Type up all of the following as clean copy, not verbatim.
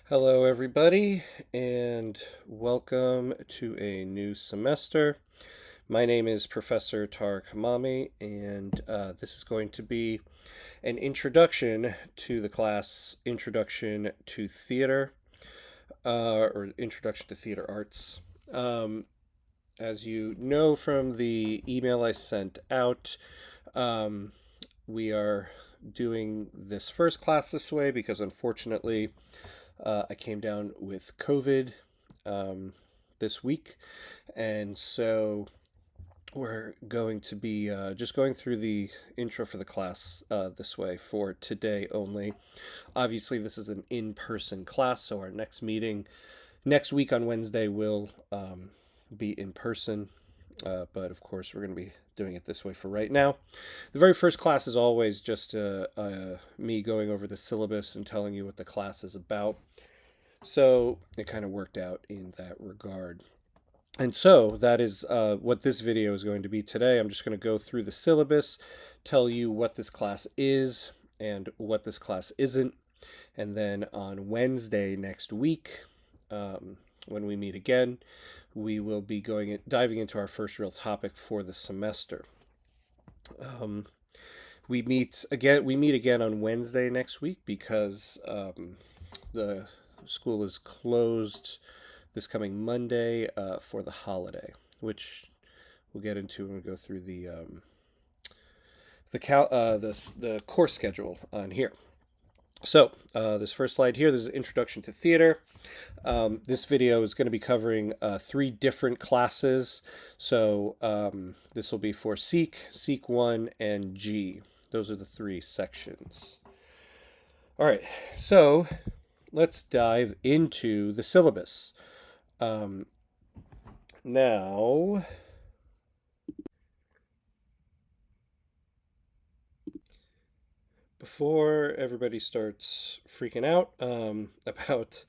Hello, everybody, and welcome to a new semester. My name is Professor Tariq Hamami, and this is going to be an introduction to the class Introduction to Theater, or Introduction to Theater Arts. Um, as you know from the email I sent out, um, we are doing this first class this way because unfortunately I came down with COVID um, this week, and so we're going to be just going through the intro for the class this way for today only. Obviously, this is an in person class, so our next meeting next week on Wednesday will be in person. But of course, we're going to be doing it this way for right now. The very first class is always just me going over the syllabus and telling you what the class is about. So it kind of worked out in that regard. And so that is what this video is going to be today. I'm just going to go through the syllabus, tell you what this class is and what this class isn't. And then on Wednesday next week, when we meet again, we will be diving into our first real topic for the semester. Um, we meet again. We meet again on Wednesday next week because the school is closed this coming Monday for the holiday, which we'll get into when we go through the course schedule on here. So this first slide here, this is Introduction to Theater. This video is going to be covering three different classes. So this will be for Seek 1, and G. Those are the three sections. All right, so let's dive into the syllabus. Now, before everybody starts freaking out about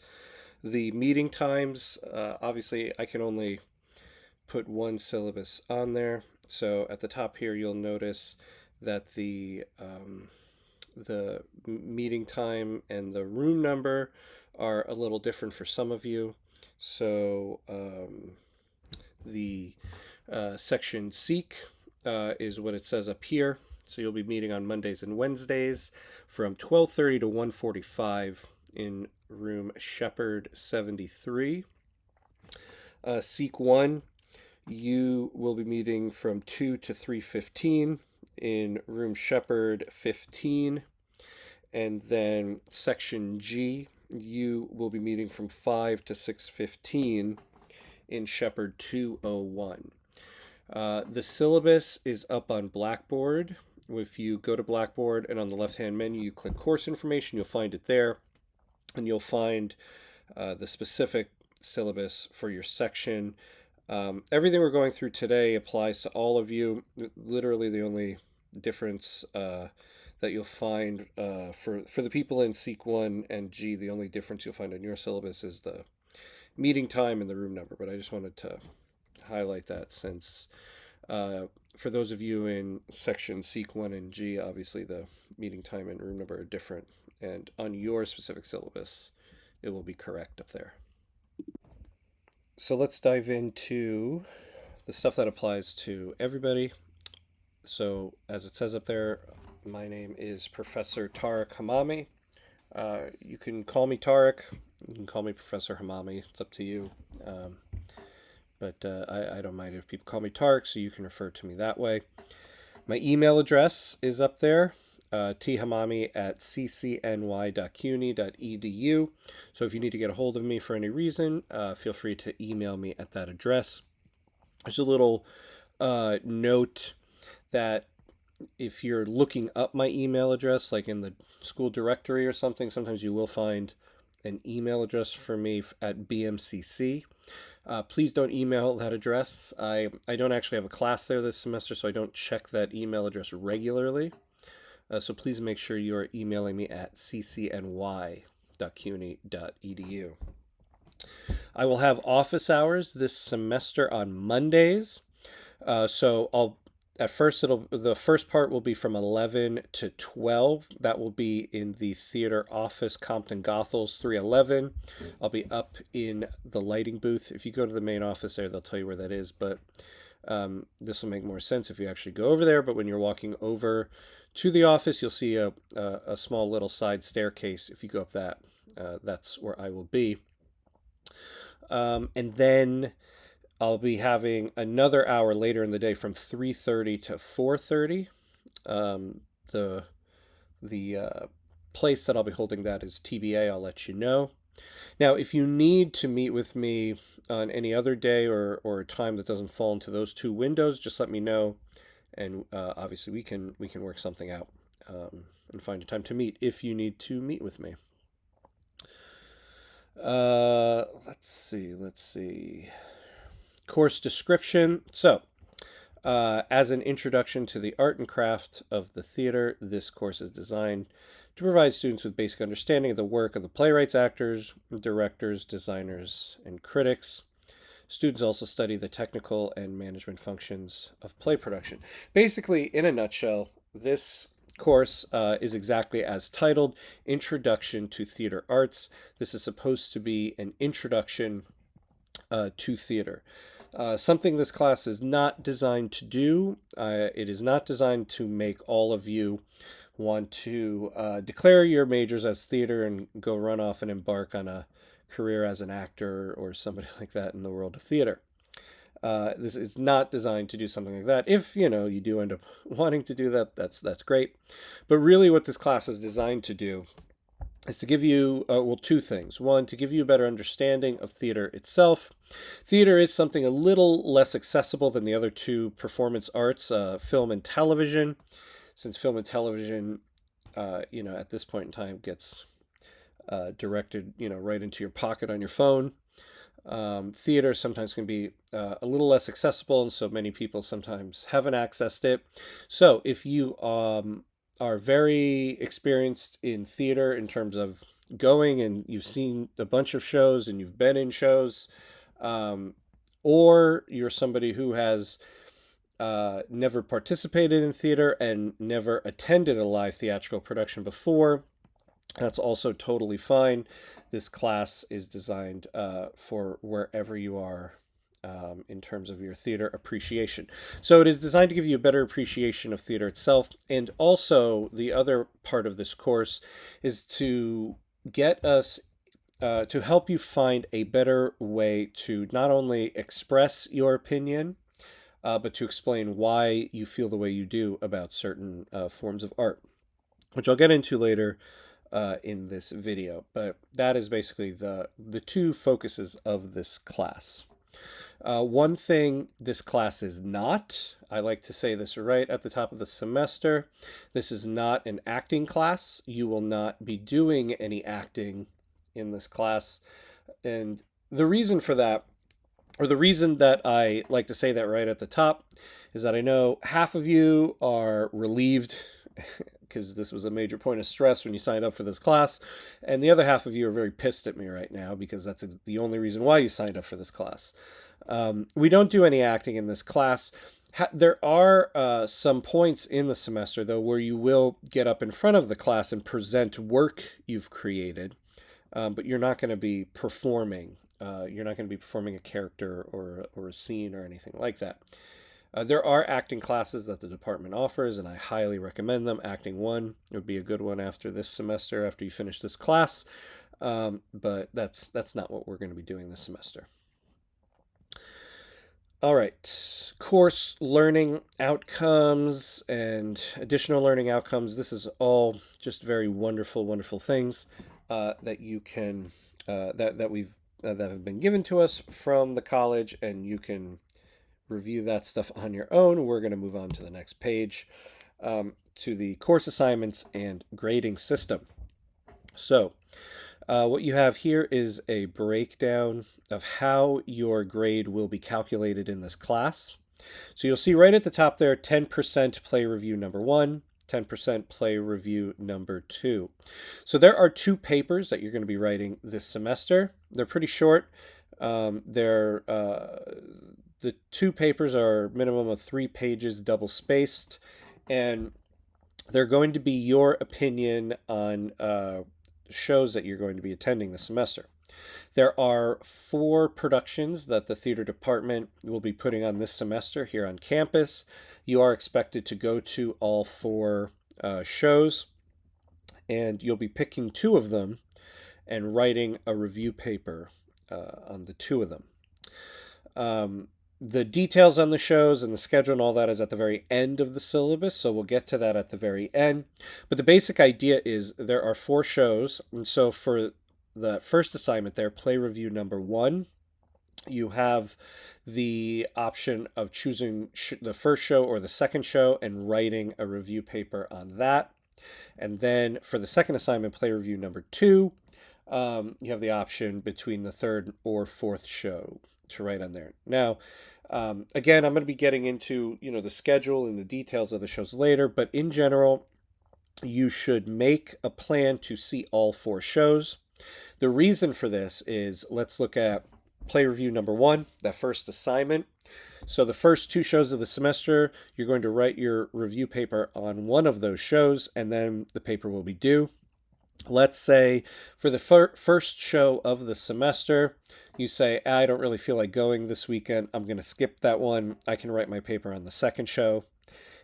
the meeting times, obviously I can only put one syllabus on there. So at the top here, you'll notice that the meeting time and the room number are a little different for some of you. So the section Seek is what it says up here. So you'll be meeting on Mondays and Wednesdays from 12:30 to 1:45 in room Shepherd 73. Seek 1, you will be meeting from 2 to 3:15 in room Shepherd 15. And then section G, you will be meeting from 5 to 6:15 in Shepherd 201. The syllabus is up on Blackboard. If you go to Blackboard and on the left-hand menu you click course information, you'll find it there, and you'll find the specific syllabus for your section. Everything we're going through today applies to all of you. Literally the only difference that you'll find for the people in Seek 1 and G, the only difference you'll find in your syllabus is the meeting time and the room number. But I just wanted to highlight that since for those of you in section Seek 1 and G, obviously the meeting time and room number are different. And on your specific syllabus, it will be correct up there. So let's dive into the stuff that applies to everybody. So as it says up there, my name is Professor Tariq Hamami. You can call me Tariq. You can call me Professor Hamami. It's up to you. But I don't mind if people call me Tariq, so you can refer to me that way. My email address is up there, thamami@ccny.cuny.edu. So if you need to get a hold of me for any reason, feel free to email me at that address. There's a little note that if you're looking up my email address, like in the school directory or something, sometimes you will find an email address for me at BMCC. Please don't email that address. I don't actually have a class there this semester, so I don't check that email address regularly. So please make sure you are emailing me at ccny.cuny.edu. I will have office hours this semester on Mondays. So at first, the first part will be from 11 to 12. That will be in the theater office, Compton Goethals 311. I'll be up in the lighting booth. If you go to the main office there, they'll tell you where that is, but this will make more sense if you actually go over there. But when you're walking over to the office, you'll see a small little side staircase. If you go up that, that's where I will be. And then I'll be having another hour later in the day from 3:30 to 4:30. The place that I'll be holding that is TBA. I'll let you know. Now, if you need to meet with me on any other day or a time that doesn't fall into those two windows, just let me know, and obviously we can work something out and find a time to meet if you need to meet with me. Let's see. Course description. So, as an introduction to the art and craft of the theater, this course is designed to provide students with basic understanding of the work of the playwrights, actors, directors, designers, and critics. Students also study the technical and management functions of play production. Basically, in a nutshell, this course is exactly as titled, Introduction to Theater Arts. This is supposed to be an introduction to theater. Something this class is not designed to do. It is not designed to make all of you want to declare your majors as theater and go run off and embark on a career as an actor or somebody like that in the world of theater. This is not designed to do something like that. If you do end up wanting to do that, that's great. But really what this class is designed to do is to give you, two things. One, to give you a better understanding of theater itself. Theater is something a little less accessible than the other two performance arts, film and television, since film and television, at this point in time gets directed, right into your pocket on your phone. Theater sometimes can be a little less accessible, and so many people sometimes haven't accessed it. So if you are very experienced in theater in terms of going and you've seen a bunch of shows and you've been in shows, or you're somebody who has never participated in theater and never attended a live theatrical production before, that's also totally fine. This class is designed for wherever you are in terms of your theater appreciation. So it is designed to give you a better appreciation of theater itself. And also the other part of this course is to get us to help you find a better way to not only express your opinion, but to explain why you feel the way you do about certain forms of art, which I'll get into later in this video. But that is basically the two focuses of this class. One thing this class is not, I like to say this right at the top of the semester, this is not an acting class. You will not be doing any acting in this class. And the reason for that, or the reason that I like to say that right at the top, is that I know half of you are relieved because this was a major point of stress when you signed up for this class, and the other half of you are very pissed at me right now because that's the only reason why you signed up for this class. We don't do any acting in this class. There are some points in the semester, though, where you will get up in front of the class and present work you've created, but you're not going to be performing. You're not going to be performing a character or a scene or anything like that. There are acting classes that the department offers, and I highly recommend them. Acting 1 would be a good one after this semester, after you finish this class, but that's not what we're going to be doing this semester. All right, course learning outcomes and additional learning outcomes. This is all just very wonderful, wonderful things that you can that have been given to us from the college, and you can review that stuff on your own. We're going to move on to the next page, to the course assignments and grading system. So what you have here is a breakdown of how your grade will be calculated in this class. So you'll see right at the top there, 10% play review number 1, 10% play review number 2. So there are 2 papers that you're going to be writing this semester. They're pretty short. They're the two papers are a minimum of 3 pages, double spaced, and they're going to be your opinion on shows that you're going to be attending this semester. There are 4 productions that the theater department will be putting on this semester here on campus. You are expected to go to all 4 shows, and you'll be picking 2 of them and writing a review paper on the 2 of them. The details on the shows and the schedule and all that is at the very end of the syllabus, so we'll get to that at the very end. But the basic idea is there are 4 shows, and so for the first assignment there, play review number 1, you have the option of choosing the first show or the second show and writing a review paper on that. And then for the second assignment, play review number 2, you have the option between the third or fourth show to write on there. Now, again, I'm going to be getting into the schedule and the details of the shows later, but in general, you should make a plan to see all 4 shows. The reason for this is, let's look at play review number 1, that first assignment. So the first 2 shows of the semester, you're going to write your review paper on one of those shows, and then the paper will be due. Let's say for the first show of the semester, you say, I don't really feel like going this weekend. I'm going to skip that one. I can write my paper on the second show.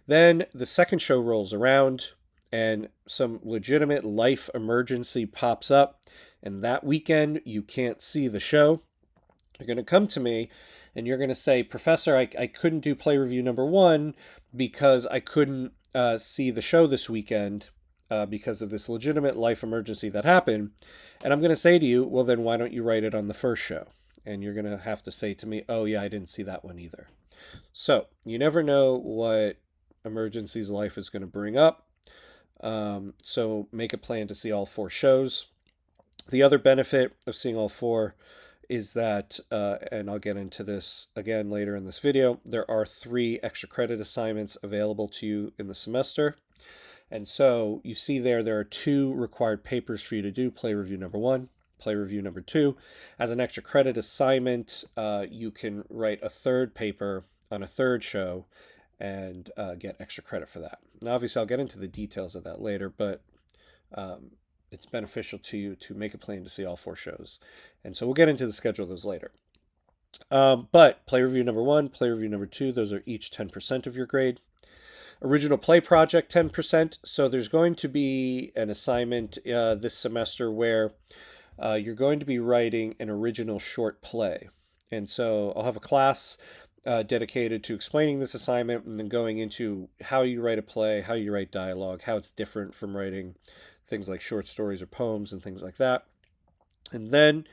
Then the second show rolls around and some legitimate life emergency pops up, and that weekend you can't see the show. You're going to come to me and you're going to say, Professor, I couldn't do play review number 1 because I couldn't see the show this weekend because of this legitimate life emergency that happened. And I'm going to say to you, well, then why don't you write it on the first show? And you're going to have to say to me, oh, yeah, I didn't see that one either. So you never know what emergencies life is going to bring up. So make a plan to see all 4 shows. The other benefit of seeing all 4 is that, and I'll get into this again later in this video, there are 3 extra credit assignments available to you in the semester. And so you see there are 2 required papers for you to do, play review number 1, play review number 2. As an extra credit assignment, you can write a 3rd paper on a 3rd show and get extra credit for that. Now, obviously, I'll get into the details of that later, but it's beneficial to you to make a plan to see all 4 shows. And so we'll get into the schedule of those later. But play review number 1, play review number 2, those are each 10% of your grade. Original play project, 10%. So there's going to be an assignment this semester where you're going to be writing an original short play. And so I'll have a class dedicated to explaining this assignment and then going into how you write a play, how you write dialogue, how it's different from writing things like short stories or poems and things like that. And then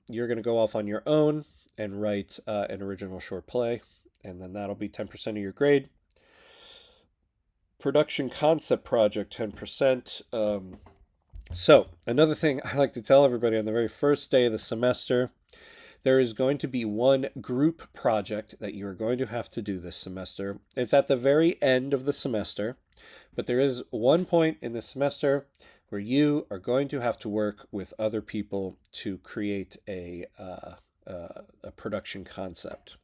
you're going to go off on your own and write an original short play, and then that'll be 10% of your grade. Production concept project, 10%. So another thing I like to tell everybody on the very first day of the semester, there is going to be one group project that you are going to have to do this semester. It's at the very end of the semester, but there is one point in the semester where you are going to have to work with other people to create a production concept.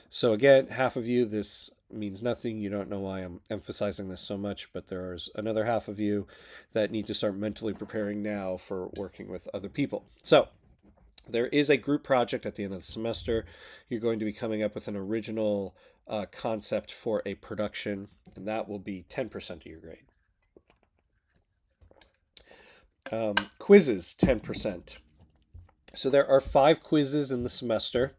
So again, half of you, this means nothing. You don't know why I'm emphasizing this so much, but there's another half of you that need to start mentally preparing now for working with other people. So there is a group project at the end of the semester. You're going to be coming up with an original concept for a production, and that will be 10% of your grade. Quizzes, 10%. So there are 5 quizzes in the semester,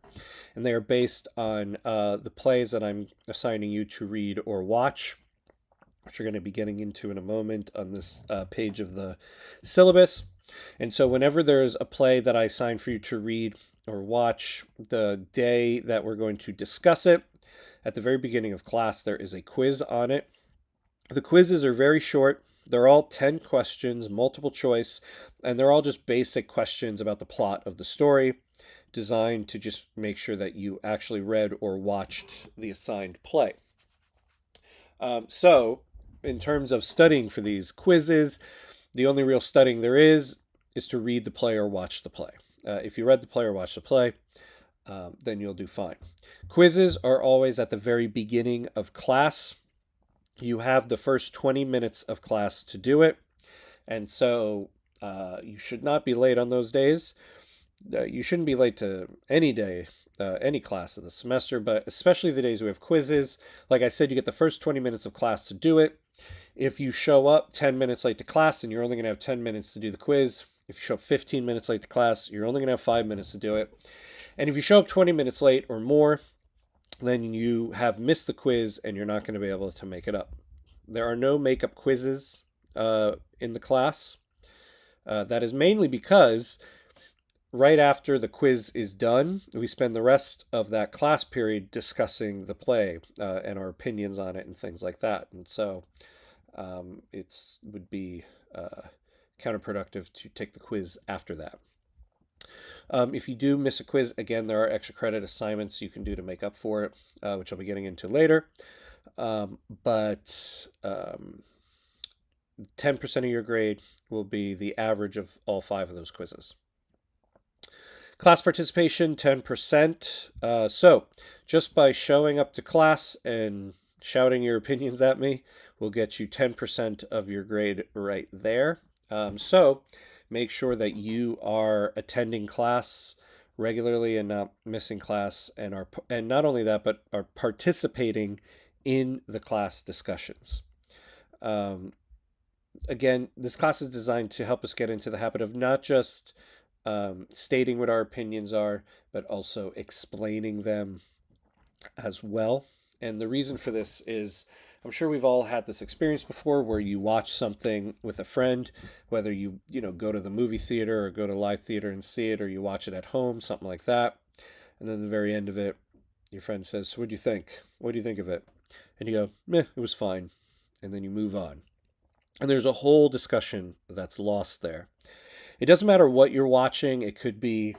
and they are based on the plays that I'm assigning you to read or watch, which we're going to be getting into in a moment on this page of the syllabus. And so whenever there's a play that I assign for you to read or watch, the day that we're going to discuss it, at the very beginning of class, there is a quiz on it. The quizzes are very short. They're all 10 questions, multiple choice, and they're all just basic questions about the plot of the story, designed to just make sure that you actually read or watched the assigned play. So in terms of studying for these quizzes, the only real studying there is to read the play or watch the play. If you read the play or watched the play, then you'll do fine. Quizzes are always at the very beginning of class. You have the first 20 minutes of class to do it. And so you should not be late on those days. You shouldn't be late to any day, any class of the semester, but especially the days we have quizzes. Like I said, you get the first 20 minutes of class to do it. If you show up 10 minutes late to class, then you're only going to have 10 minutes to do the quiz. If you show up 15 minutes late to class, you're only going to have 5 minutes to do it. And if you show up 20 minutes late or more, then you have missed the quiz and you're not going to be able to make it up. There are no makeup quizzes in the class. That is mainly because right after the quiz is done, we spend the rest of that class period discussing the play and our opinions on it and things like that. And so it would be counterproductive to take the quiz after that. If you do miss a quiz, again, there are extra credit assignments you can do to make up for it, which I'll be getting into later. But 10% of your grade will be the average of all 5 of those quizzes. Class participation, 10%. So just by showing up to class and shouting your opinions at me will get you 10% of your grade right there. So make sure that you are attending class regularly and not missing class, and not only that, but are participating in the class discussions. Again, this class is designed to help us get into the habit of not just stating what our opinions are, but also explaining them as well. And the reason for this is, I'm sure we've all had this experience before where you watch something with a friend, whether you go to the movie theater or go to live theater and see it, or you watch it at home, something like that. And then at the very end of it, your friend says, "So what do you think? What do you think of it?" And you go, "Meh, it was fine." And then you move on. And there's a whole discussion that's lost there. It doesn't matter what you're watching. It could be,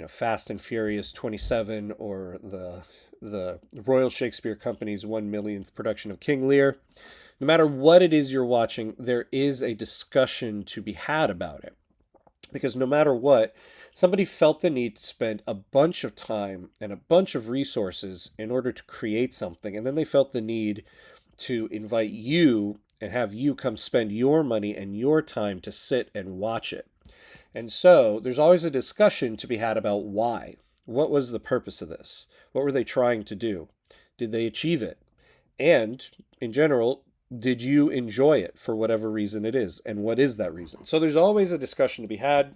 Fast and Furious 27 or the Royal Shakespeare Company's 1 millionth production of King Lear. No matter what it is you're watching, there is a discussion to be had about it. Because no matter what, somebody felt the need to spend a bunch of time and a bunch of resources in order to create something. And then they felt the need to invite you and have you come spend your money and your time to sit and watch it. And so there's always a discussion to be had about why. What was the purpose of this? What were they trying to do? Did they achieve it? And in general, did you enjoy it for whatever reason it is? And what is that reason? So there's always a discussion to be had.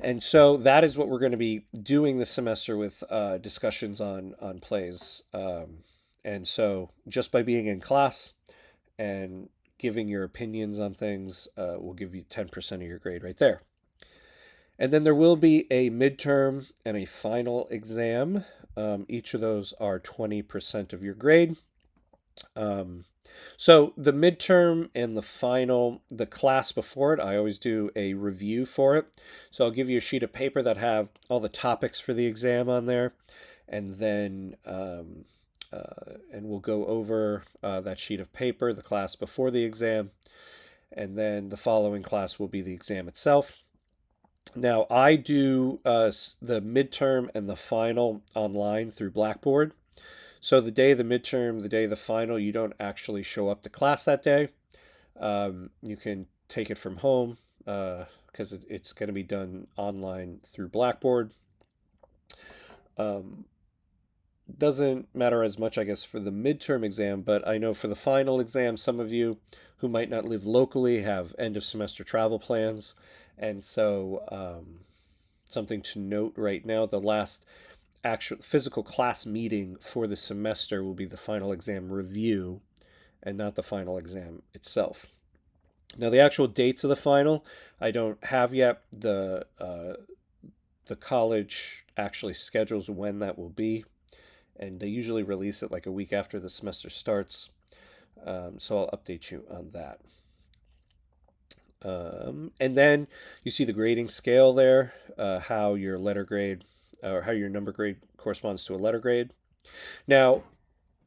And so that is what we're going to be doing this semester with discussions on plays. And so just by being in class and giving your opinions on things will give you 10% of your grade right there. And then there will be a midterm and a final exam. Each of those are 20% of your grade. So the midterm and the final, the class before it, I always do a review for it. So I'll give you a sheet of paper that have all the topics for the exam on there. And then and we'll go over that sheet of paper, the class before the exam, and then the following class will be the exam itself. Now, I do the midterm and the final online through Blackboard. So the day of the midterm, the day of the final, you don't actually show up to class that day. You can take it from home because it's going to be done online through Blackboard. Doesn't matter as much, I guess, for the midterm exam, but I know for the final exam, some of you who might not live locally have end of semester travel plans. And so something to note right now, the last actual physical class meeting for the semester will be the final exam review and not the final exam itself. Now, the actual dates of the final, I don't have yet. The college actually schedules when that will be, and they usually release it like a week after the semester starts. So I'll update you on that. And then you see the grading scale there, how your letter grade or how your number grade corresponds to a letter grade. Now,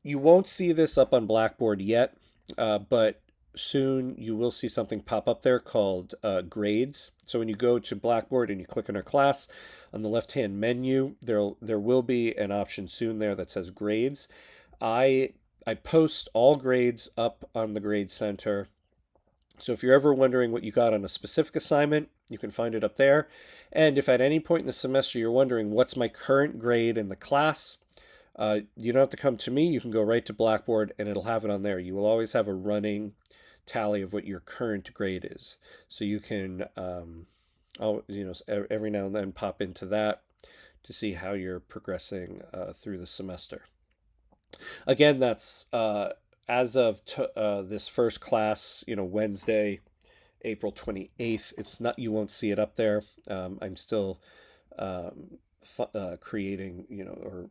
you won't see this up on Blackboard yet, but soon you will see something pop up there called grades. So when you go to Blackboard and you click on our class, on the left-hand menu, there will be an option soon there that says grades. I post all grades up on the Grade Center. So if you're ever wondering what you got on a specific assignment, you can find it up there. And if at any point in the semester you're wondering what's my current grade in the class, you don't have to come to me. You can go right to Blackboard and it'll have it on there. You will always have a running tally of what your current grade is. So you can, every now and then pop into that to see how you're progressing through the semester. Again, that's as of this first class, Wednesday, April 28th. It's not, you won't see it up there. I'm still creating, or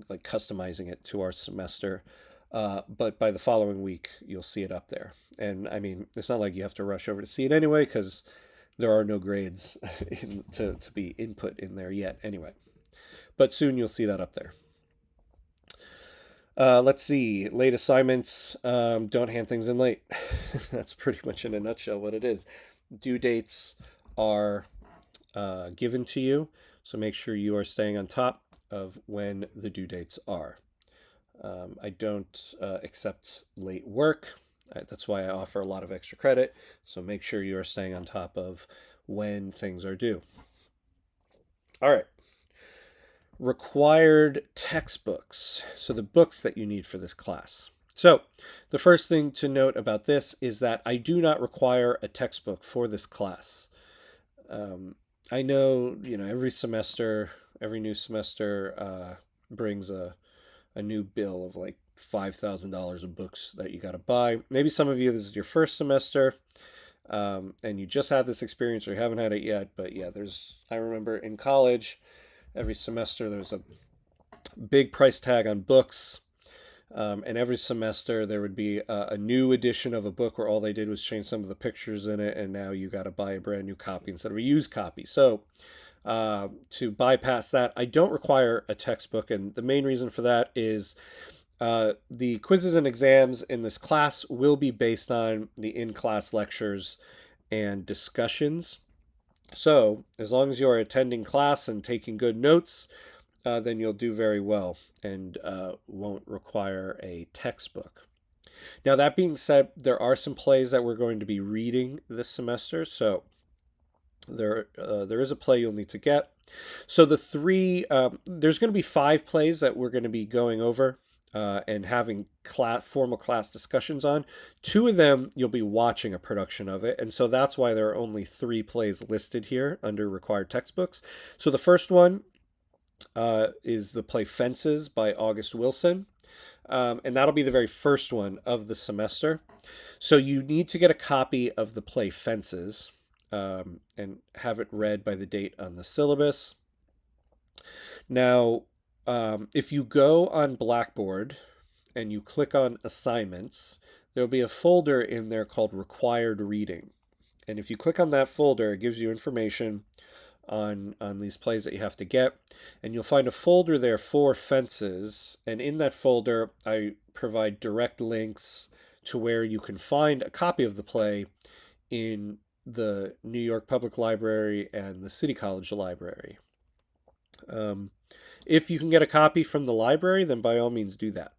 like customizing it to our semester. But by the following week, you'll see it up there. And I mean, it's not like you have to rush over to see it anyway, because there are no grades to be input in there yet anyway. But soon you'll see that up there. Let's see. Late assignments. Don't hand things in late. That's pretty much in a nutshell what it is. Due dates are given to you, so make sure you are staying on top of when the due dates are. I don't accept late work. That's why I offer a lot of extra credit. So make sure you are staying on top of when things are due. All right. Required textbooks. So the books that you need for this class. So the first thing to note about this is that I do not require a textbook for this class. I know, every semester, every new semester brings a new bill of like $5,000 of books that you got to buy. Maybe some of you, this is your first semester, and you just had this experience or you haven't had it yet. But yeah, I remember in college, every semester there's a big price tag on books. And every semester there would be a new edition of a book where all they did was change some of the pictures in it, and now you got to buy a brand new copy instead of a used copy. So to bypass that, I don't require a textbook, and the main reason for that is the quizzes and exams in this class will be based on the in-class lectures and discussions. So as long as you're attending class and taking good notes, then you'll do very well and won't require a textbook. Now, that being said, there are some plays that we're going to be reading this semester. So there is a play you'll need to get. So there's going to be 5 plays that we're going to be going over and having formal class discussions on. 2 of them, you'll be watching a production of it. And so that's why there are only 3 plays listed here under required textbooks. So the first one is the play Fences by August Wilson. And that'll be the very first one of the semester. So you need to get a copy of the play Fences and have it read by the date on the syllabus. Now, if you go on Blackboard and you click on assignments, there'll be a folder in there called required reading. And if you click on that folder, it gives you information on these plays that you have to get, and you'll find a folder there for Fences, and in that folder I provide direct links to where you can find a copy of the play in the New York Public Library and the City College Library. If you can get a copy from the library, then by all means do that.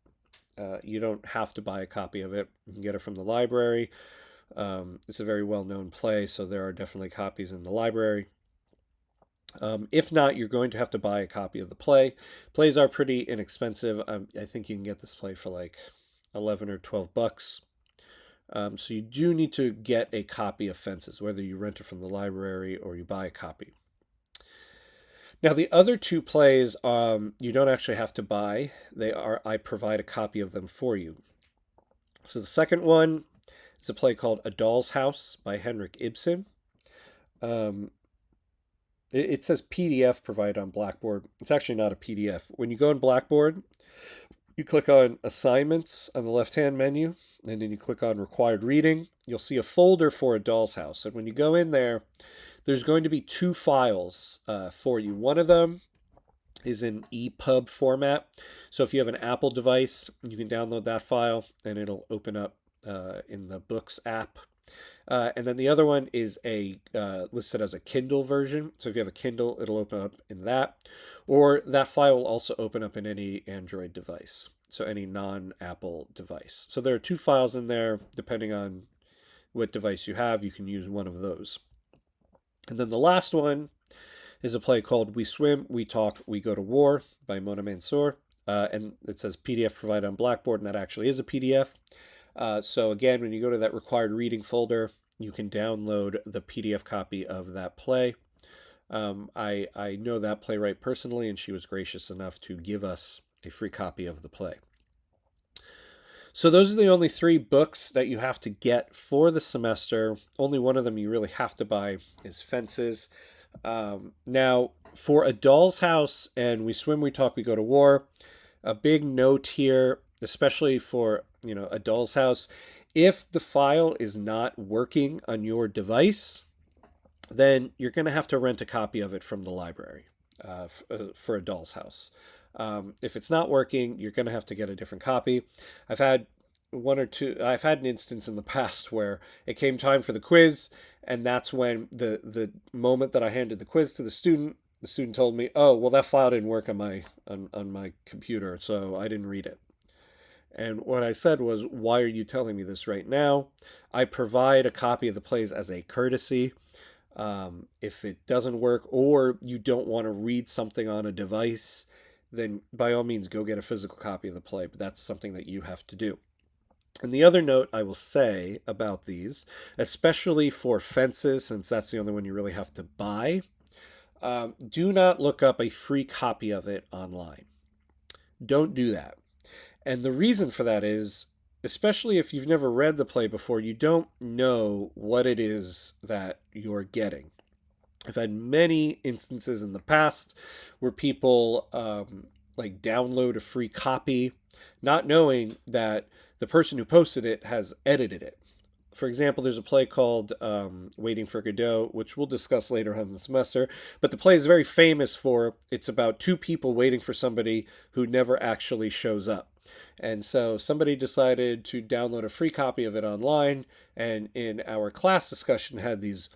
You don't have to buy a copy of it. You can get it from the library. It's a very well-known play, so there are definitely copies in the library. If not, you're going to have to buy a copy of the play. Plays are pretty inexpensive. I think you can get this play for like $11 or $12. So you do need to get a copy of Fences, whether you rent it from the library or you buy a copy. Now, the other 2 plays you don't actually have to buy. I provide a copy of them for you. So the second one is a play called A Doll's House by Henrik Ibsen. It says PDF provided on Blackboard. It's actually not a PDF. When you go on Blackboard, you click on Assignments on the left-hand menu, and then you click on Required Reading. You'll see a folder for A Doll's House. And when you go in there, there's going to be 2 files for you. One of them is in EPUB format. So if you have an Apple device, you can download that file, and it'll open up in the Books app. And then the other one is listed as a Kindle version. So if you have a Kindle, it'll open up in that. Or that file will also open up in any Android device, so any non-Apple device. So there are two files in there. Depending on what device you have, you can use one of those. And then the last one is a play called We Swim, We Talk, We Go to War by Mona Mansour. And it says PDF provided on Blackboard, and that actually is a PDF. So again, when you go to that required reading folder, you can download the PDF copy of that play. I know that playwright personally, and she was gracious enough to give us a free copy of the play. So those are the only three books that you have to get for the semester. Only one of them you really have to buy is Fences. Now, for A Doll's House and We Swim, We Talk, We Go to War, a big note here, especially for A Doll's House, if the file is not working on your device, then you're going to have to rent a copy of it from the library for A Doll's House. If it's not working, you're going to have to get a different copy. I've had an instance in the past where it came time for the quiz, and that's when the moment that I handed the quiz to the student told me, "Oh, well, that file didn't work on my computer, so I didn't read it." And what I said was, "Why are you telling me this right now? I provide a copy of the plays as a courtesy. If it doesn't work, or you don't want to read something on a device, then by all means go get a physical copy of the play, but that's something that you have to do." And the other note I will say about these, especially for Fences, since that's the only one you really have to buy, do not look up a free copy of it online. Don't do that. And the reason for that is, especially if you've never read the play before, you don't know what it is that you're getting. I've had many instances in the past where people download a free copy, not knowing that the person who posted it has edited it. For example, there's a play called Waiting for Godot, which we'll discuss later on in the semester. But the play is very famous for, it's about two people waiting for somebody who never actually shows up. And so somebody decided to download a free copy of it online, and in our class discussion had these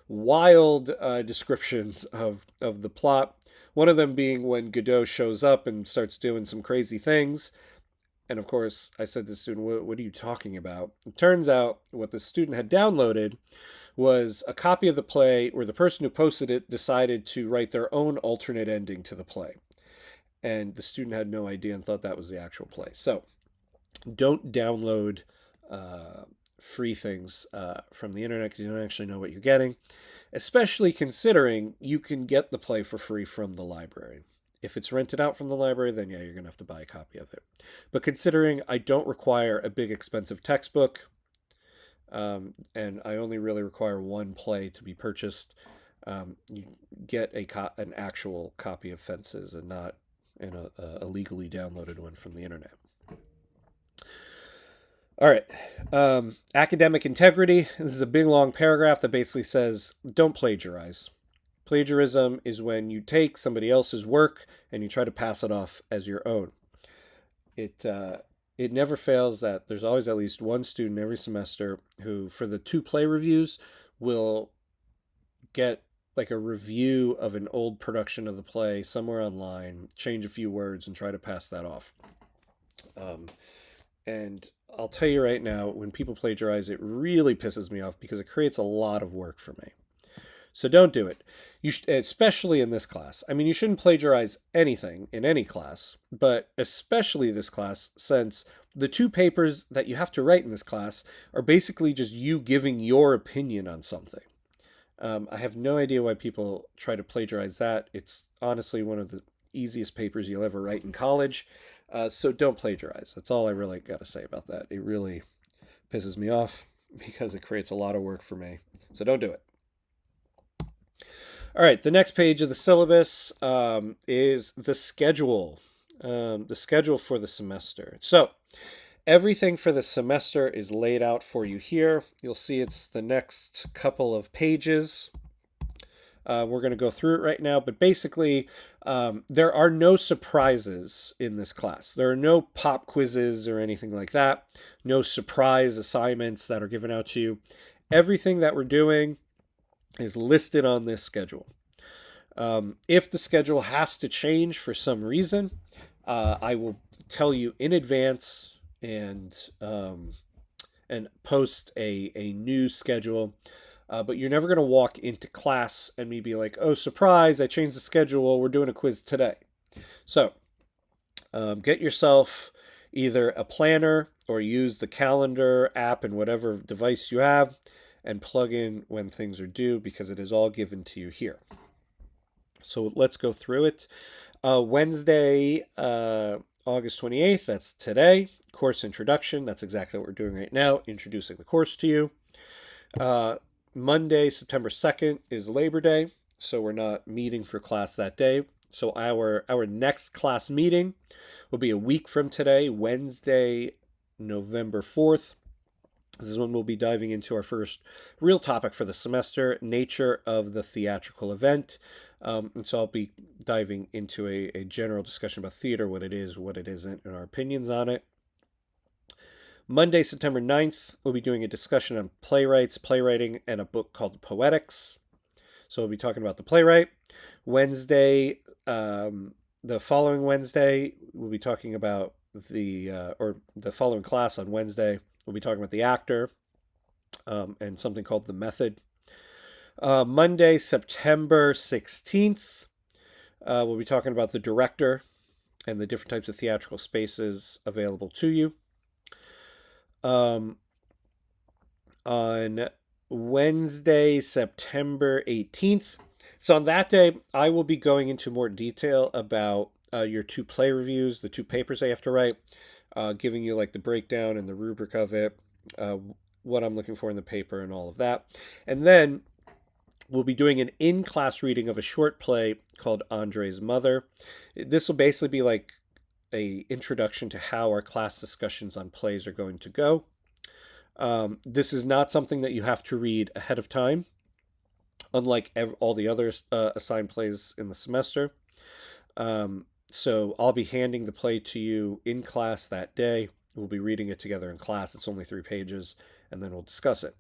wild descriptions of the plot. One of them being when Godot shows up and starts doing some crazy things. And of course, I said to the student, what are you talking about? It turns out what the student had downloaded was a copy of the play where the person who posted it decided to write their own alternate ending to the play. And the student had no idea and thought that was the actual play. So don't download free things from the internet because you don't actually know what you're getting, especially considering you can get the play for free from the library. If it's rented out from the library, then yeah, you're going to have to buy a copy of it. But considering I don't require a big expensive textbook, and I only really require one play to be purchased, you get an actual copy of Fences and not in a legally downloaded one from the internet. All right. Academic integrity. This is a big long paragraph that basically says don't plagiarize. Plagiarism is when you take somebody else's work and you try to pass it off as your own. It never fails that there's always at least one student every semester who, for the 2 play reviews, will get like a review of an old production of the play somewhere online, change a few words, and try to pass that off. And I'll tell you right now, when people plagiarize, it really pisses me off because it creates a lot of work for me. So don't do it. Especially in this class. I mean, you shouldn't plagiarize anything in any class, but especially this class, since the 2 papers that you have to write in this class are basically just you giving your opinion on something. I have no idea why people try to plagiarize that. It's honestly one of the easiest papers you'll ever write in college. So don't plagiarize. That's all I really got to say about that. It really pisses me off because it creates a lot of work for me. So don't do it. All right, the next page of the syllabus is the schedule for the semester. So everything for the semester is laid out for you here. You'll see it's the next couple of pages. We're going to go through it right now, but basically, there are no surprises in this class. There are no pop quizzes or anything like that, no surprise assignments that are given out to you. Everything that we're doing is listed on this schedule. If the schedule has to change for some reason, I will tell you in advance and post a new schedule. But you're never going to walk into class and me be like, oh, surprise, I changed the schedule. We're doing a quiz today. So get yourself either a planner or use the calendar app and whatever device you have and plug in when things are due, because it is all given to you here. So let's go through it. Wednesday, August 28th, that's today. Course introduction, that's exactly what we're doing right now, introducing the course to you. Monday, September 2nd is Labor Day, so we're not meeting for class that day. So our next class meeting will be a week from today, Wednesday, November 4th. This is when we'll be diving into our first real topic for the semester, nature of the theatrical event. And so I'll be diving into a general discussion about theater, what it is, what it isn't, and our opinions on it. Monday, September 9th, we'll be doing a discussion on playwrights, playwriting, and a book called Poetics. So we'll be talking about the playwright. Wednesday, the following Wednesday, we'll be talking about the following class on Wednesday, we'll be talking about the actor and something called the method. Monday, September 16th, we'll be talking about the director and the different types of theatrical spaces available to you. On Wednesday, September 18th. So on that day, I will be going into more detail about your two play reviews, the two papers I have to write, giving you like the breakdown and the rubric of it, what I'm looking for in the paper and all of that. And then we'll be doing an in-class reading of a short play called Andre's Mother. This will basically be like a introduction to how our class discussions on plays are going to go. This is not something that you have to read ahead of time, unlike all the other assigned plays in the semester. So I'll be handing the play to you in class that day. We'll be reading it together in class. It's only 3 pages, and then we'll discuss it.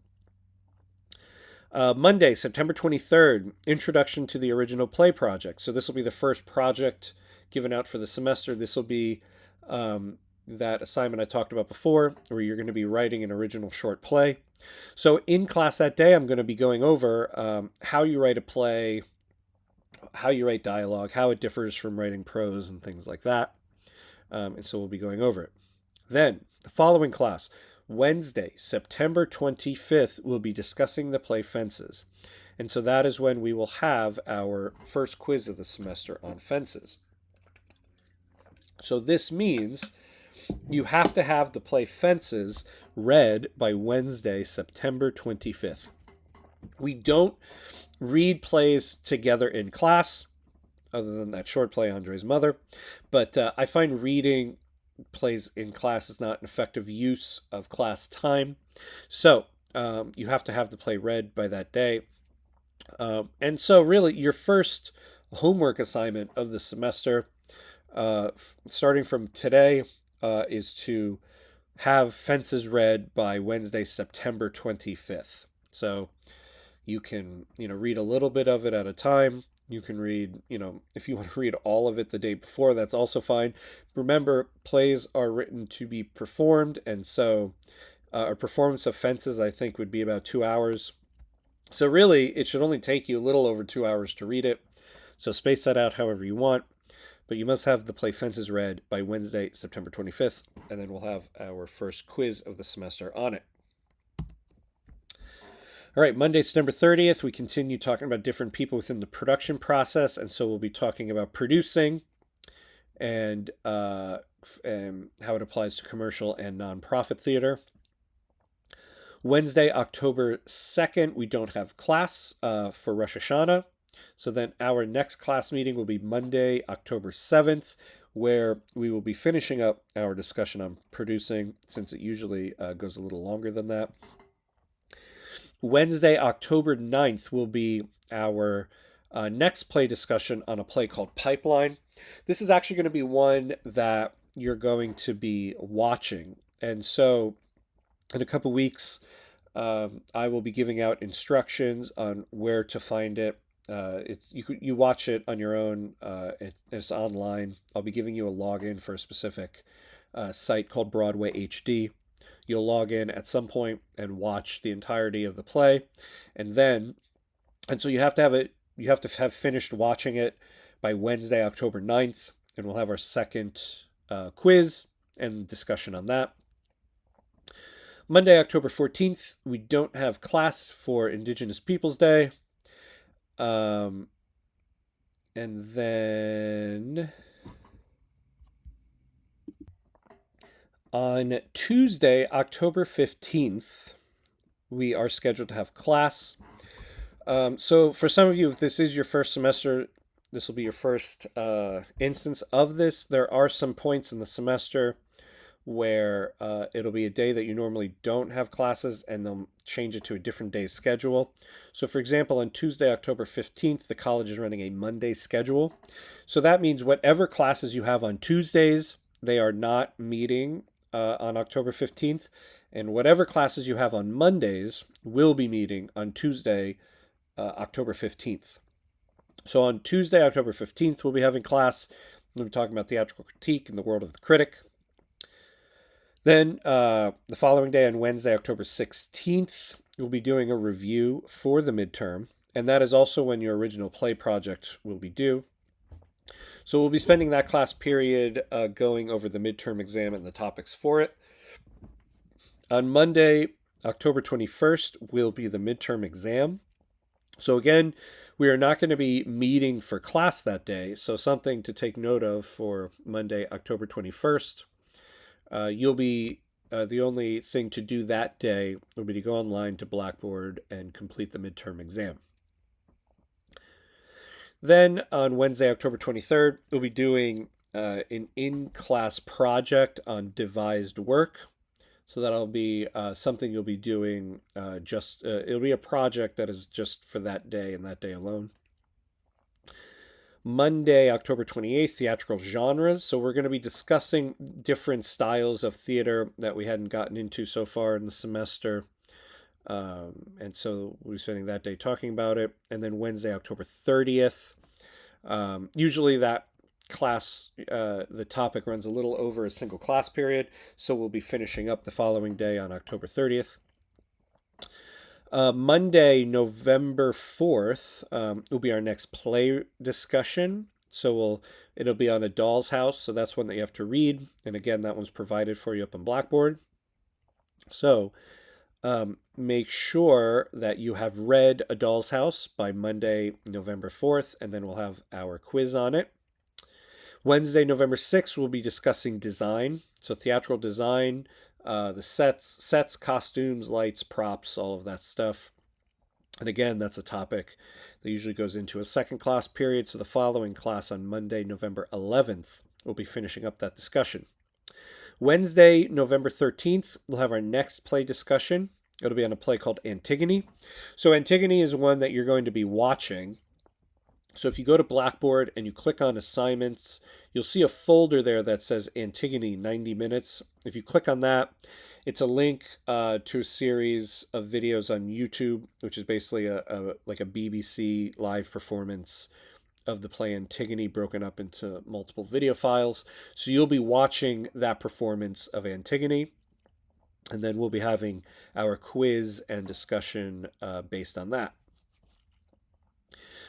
Monday, September 23rd, Introduction to the Original Play Project. So this will be the first project given out for the semester. This will be that assignment I talked about before, where you're going to be writing an original short play. So in class that day, I'm going to be going over how you write a play, how you write dialogue, how it differs from writing prose and things like that. And so we'll be going over it. Then the following class, Wednesday, September 25th, we'll be discussing the play Fences. And so that is when we will have our first quiz of the semester on Fences. So this means you have to have the play Fences read by Wednesday, September 25th. We don't read plays together in class, other than that short play, Andre's Mother. But I find reading plays in class is not an effective use of class time. So you have to have the play read by that day. And so really your first homework assignment of the semester, starting from today, is to have Fences read by Wednesday, September 25th. So you can, read a little bit of it at a time. You can read, if you want to read all of it the day before, that's also fine. Remember, plays are written to be performed, and so a performance of Fences, I think, would be about 2 hours. So really, it should only take you a little over 2 hours to read it. So space that out however you want. But you must have the play Fences read by Wednesday, September 25th, and then we'll have our first quiz of the semester on it. All right, Monday, September 30th, we continue talking about different people within the production process, and so we'll be talking about producing and how it applies to commercial and nonprofit theater. Wednesday, October 2nd, we don't have class for Rosh Hashanah. So then our next class meeting will be Monday, October 7th, where we will be finishing up our discussion on producing, since it usually goes a little longer than that. Wednesday, October 9th will be our next play discussion on a play called Pipeline. This is actually going to be one that you're going to be watching. And so in a couple weeks, I will be giving out instructions on where to find it. You watch it on your own. It's online. I'll be giving you a login for a specific site called Broadway HD. You'll log in at some point and watch the entirety of the play, and so you have to have it. You have to have finished watching it by Wednesday, October 9th, and we'll have our second quiz and discussion on that. Monday, October 14th, we don't have class for Indigenous Peoples Day. And then on Tuesday, October 15th, we are scheduled to have class. So for some of you, if this is your first semester, this will be your first instance of this. There are some points in the semester where it'll be a day that you normally don't have classes, and they'll change it to a different day's schedule. So for example, on Tuesday, October 15th, the college is running a Monday schedule. So that means whatever classes you have on Tuesdays, they are not meeting on October 15th. And whatever classes you have on Mondays will be meeting on Tuesday, October 15th. So on Tuesday, October 15th, we'll be having class. We'll be talking about theatrical critique in the world of the critic. Then the following day, on Wednesday, October 16th, we'll be doing a review for the midterm, and that is also when your original play project will be due. So we'll be spending that class period going over the midterm exam and the topics for it. On Monday, October 21st, will be the midterm exam. So again, we are not going to be meeting for class that day, so something to take note of for Monday, October 21st. You'll be the only thing to do that day will be to go online to Blackboard and complete the midterm exam. Then on Wednesday, October 23rd, we'll be doing an in-class project on devised work. So that'll be something you'll be doing it'll be a project that is just for that day and that day alone. Monday, October 28th, theatrical genres. So we're going to be discussing different styles of theater that we hadn't gotten into so far in the semester. And so we'll be spending that day talking about it. And then Wednesday, October 30th. Usually that class, the topic runs a little over a single class period. So we'll be finishing up the following day on October 30th. Monday, November 4th, will be our next play discussion. So it'll be on A Doll's House. So that's one that you have to read. And again, that one's provided for you up on Blackboard. So make sure that you have read A Doll's House by Monday, November 4th, and then we'll have our quiz on it. Wednesday, November 6th, we'll be discussing design. So theatrical design, the sets, costumes, lights, props, all of that stuff. And again, that's a topic that usually goes into a second class period. So the following class on Monday, November 11th, we'll be finishing up that discussion. Wednesday, November 13th, we'll have our next play discussion. It'll be on a play called Antigone. So Antigone is one that you're going to be watching. So if you go to Blackboard and you click on assignments, you'll see a folder there that says Antigone 90 minutes. If you click on that, it's a link to a series of videos on YouTube, which is basically like a BBC live performance of the play Antigone broken up into multiple video files. So you'll be watching that performance of Antigone, and then we'll be having our quiz and discussion based on that.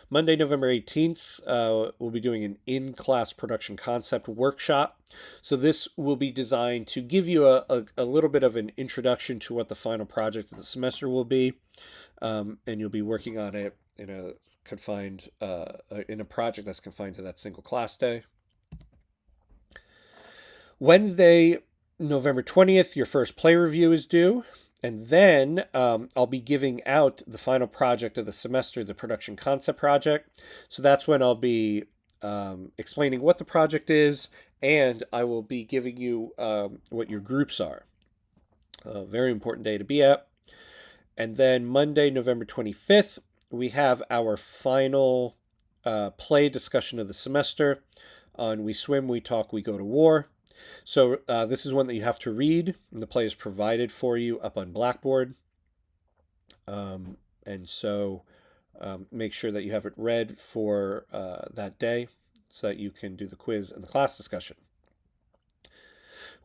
Monday, November 18th, we'll be doing an in-class production concept workshop. So this will be designed to give you a little bit of an introduction to what the final project of the semester will be. And you'll be working on it in a project that's confined to that single class day. Wednesday, November 20th, your first play review is due. And then I'll be giving out the final project of the semester, the production concept project. So that's when I'll be explaining what the project is, and I will be giving you what your groups are. A very important day to be at. And then Monday, November 25th, we have our final play discussion of the semester on We Swim, We Talk, We Go to War. So this is one that you have to read, and the play is provided for you up on Blackboard. And so make sure that you have it read for that day so that you can do the quiz and the class discussion.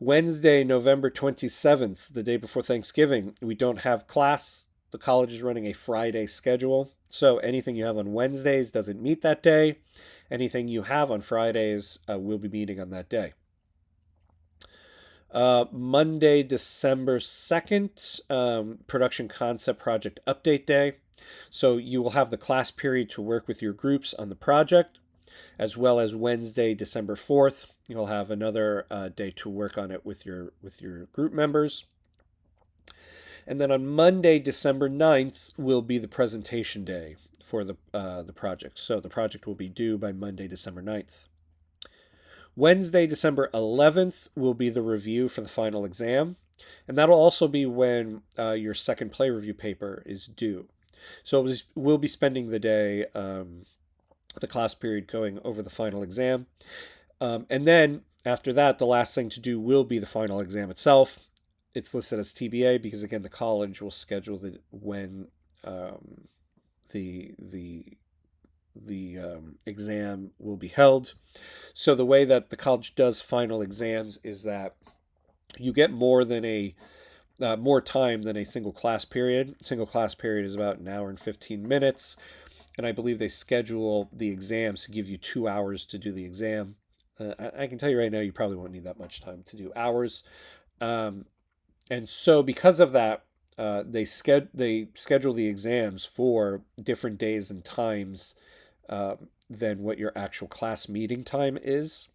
Wednesday, November 27th, the day before Thanksgiving, we don't have class. The college is running a Friday schedule. So anything you have on Wednesdays doesn't meet that day. Anything you have on Fridays will be meeting on that day. Monday, December 2nd, production concept project update day. So you will have the class period to work with your groups on the project, as well as Wednesday, December 4th. You'll have another day to work on it with your group members. And then on Monday, December 9th, will be the presentation day for the project. So the project will be due by Monday, December 9th. Wednesday, December 11th, will be the review for the final exam. And that'll also be when your second play review paper is due. So we'll be spending the day, the class period, going over the final exam. And then after that, the last thing to do will be the final exam itself. It's listed as TBA because, again, the college will schedule when the exam will be held. So the way that the college does final exams is that you get more time than a single class period. Single class period is about an hour and 15 minutes. And I believe they schedule the exams to give you 2 hours to do the exam. I can tell you right now, you probably won't need that much time to do hours. And so because of that, they schedule the exams for different days and times than what your actual class meeting time is.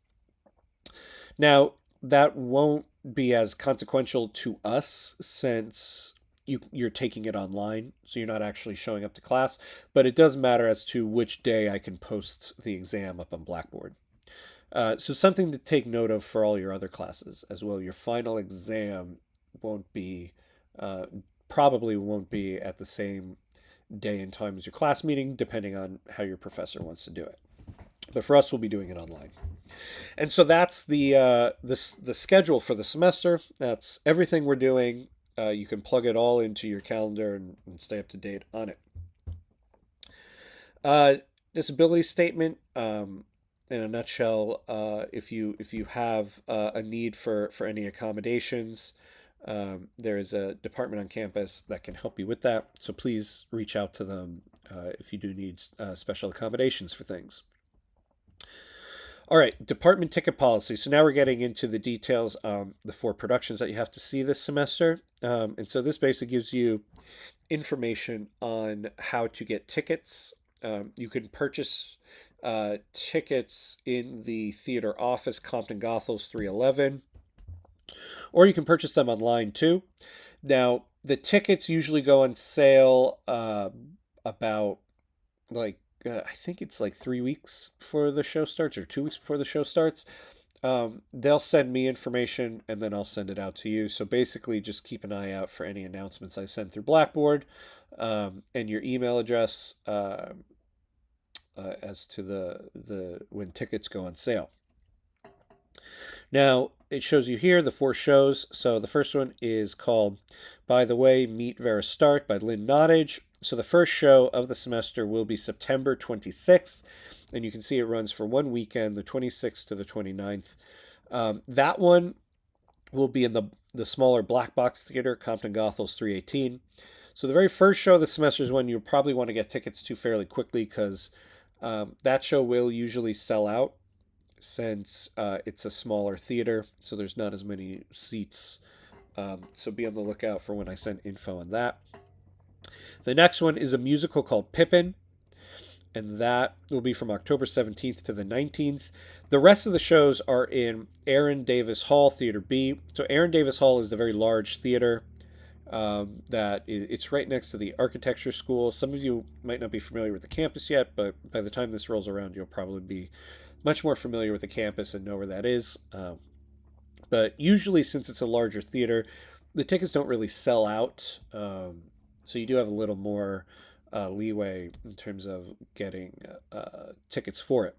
Now, that won't be as consequential to us since you're taking it online, so you're not actually showing up to class, but it does matter as to which day I can post the exam up on Blackboard. So something to take note of for all your other classes as well. Your final exam probably won't be at the same day and time as your class meeting, depending on how your professor wants to do it. But for us, we'll be doing it online. And so that's the schedule for the semester. That's everything we're doing. You can plug it all into your calendar and stay up to date on it. Disability statement. In a nutshell, if you have a need for any accommodations, there is a department on campus that can help you with that. So please reach out to them if you do need special accommodations for things. All right, department ticket policy. So now we're getting into the details on the 4 productions that you have to see this semester. And so this basically gives you information on how to get tickets. You can purchase tickets in the theater office, Compton Goethals 311, or you can purchase them online too. Now, the tickets usually go on sale about I think it's like 3 weeks before the show starts or 2 weeks before the show starts. They'll send me information and then I'll send it out to you. So basically just keep an eye out for any announcements I send through Blackboard, and your email address as to the when tickets go on sale. Now, it shows you here the 4 shows. So the first one is called By the Way, Meet Vera Stark by Lynn Nottage. So the first show of the semester will be September 26th, and you can see it runs for 1 weekend, the 26th to the 29th. That one will be in the smaller Black Box Theater, Compton Goethals 318. So the very first show of the semester is one you'll probably want to get tickets to fairly quickly because that show will usually sell out since it's a smaller theater, so there's not as many seats. So be on the lookout for when I send info on that. The next one is a musical called Pippin, and that will be from October 17th to the 19th. The rest of the shows are in Aaron Davis Hall, Theater B. So Aaron Davis Hall is the very large theater it's right next to the architecture school. Some of you might not be familiar with the campus yet, but by the time this rolls around, you'll probably be much more familiar with the campus and know where that is. But usually, since it's a larger theater, the tickets don't really sell out. So you do have a little more leeway in terms of getting tickets for it.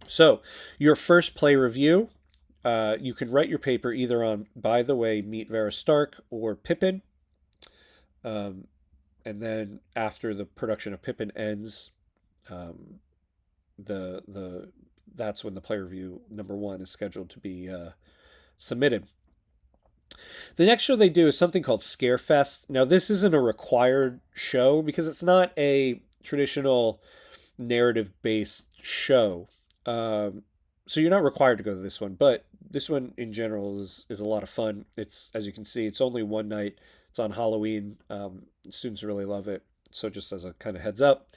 So, your first play review, you can write your paper either on By the Way, Meet Vera Stark or Pippin. Um, and then after the production of Pippin ends, um, the that's when the play review number one is scheduled to be submitted. The next show they do is something called Scarefest. Now, this isn't a required show because it's not a traditional narrative based show. Um, so you're not required to go to this one, but this one in general is a lot of fun. It's, as you can see, it's only one night. It's on Halloween. Students really love it. So just as a kind of heads up,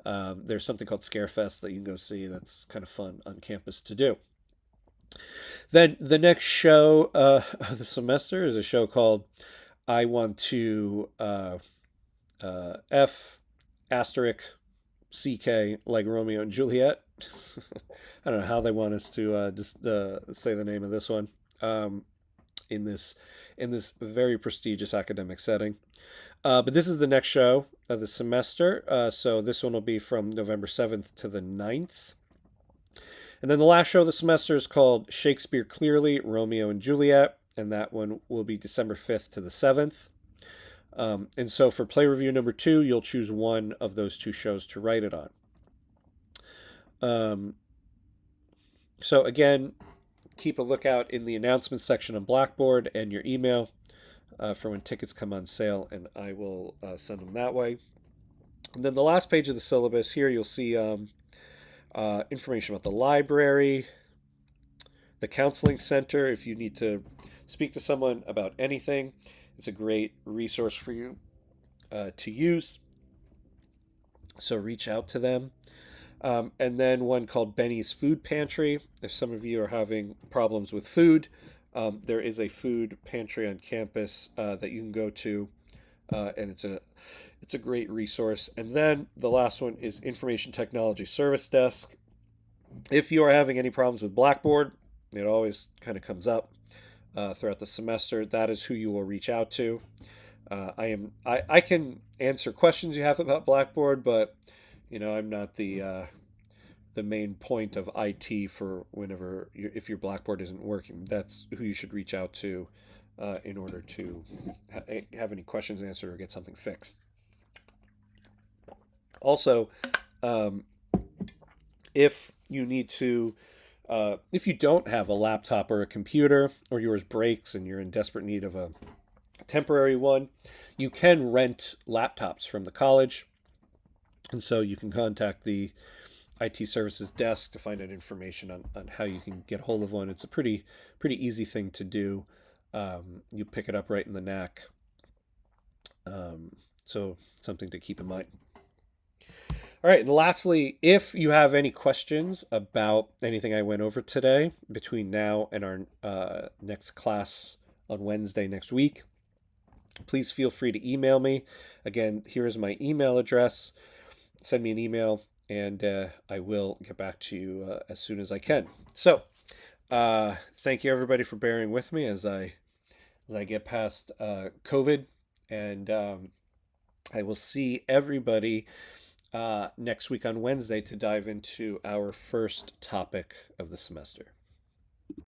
there's something called Scarefest that you can go see. That's kind of fun on campus to do. Then the next show of the semester is a show called I Want to F asterisk CK like Romeo and Juliet. I don't know how they want us to just say the name of this one in this very prestigious academic setting. But this is the next show of the semester. So this one will be from November 7th to the 9th. And then the last show of the semester is called Shakespeare Clearly, Romeo and Juliet. And that one will be December 5th to the 7th. And so for play review number 2, you'll choose one of those two shows to write it on. So again, keep a lookout in the announcements section on Blackboard and your email for when tickets come on sale, and I will send them that way. And then the last page of the syllabus here, you'll see information about the library, the counseling center. If you need to speak to someone about anything, it's a great resource for you to use. So reach out to them. And then one called Benny's Food Pantry. If some of you are having problems with food, there is a food pantry on campus that you can go to, and it's a great resource. And then the last one is Information Technology Service Desk. If you are having any problems with Blackboard, it always kind of comes up throughout the semester. That is who you will reach out to. I can answer questions you have about Blackboard, but I'm not the main point of IT for whenever if your Blackboard isn't working. That's who you should reach out to in order to have any questions answered or get something fixed. Also, if you need to, if you don't have a laptop or a computer, or yours breaks and you're in desperate need of a temporary one, you can rent laptops from the college. And so you can contact the IT services desk to find out information on how you can get a hold of one. It's a pretty easy thing to do. You pick it up right in the knack. So something to keep in mind. All right, and lastly, if you have any questions about anything I went over today between now and our next class on Wednesday next week, please feel free to email me. Again, here is my email address. Send me an email, and I will get back to you as soon as I can. So, thank you everybody for bearing with me as I get past COVID, and I will see everybody next week on Wednesday to dive into our first topic of the semester.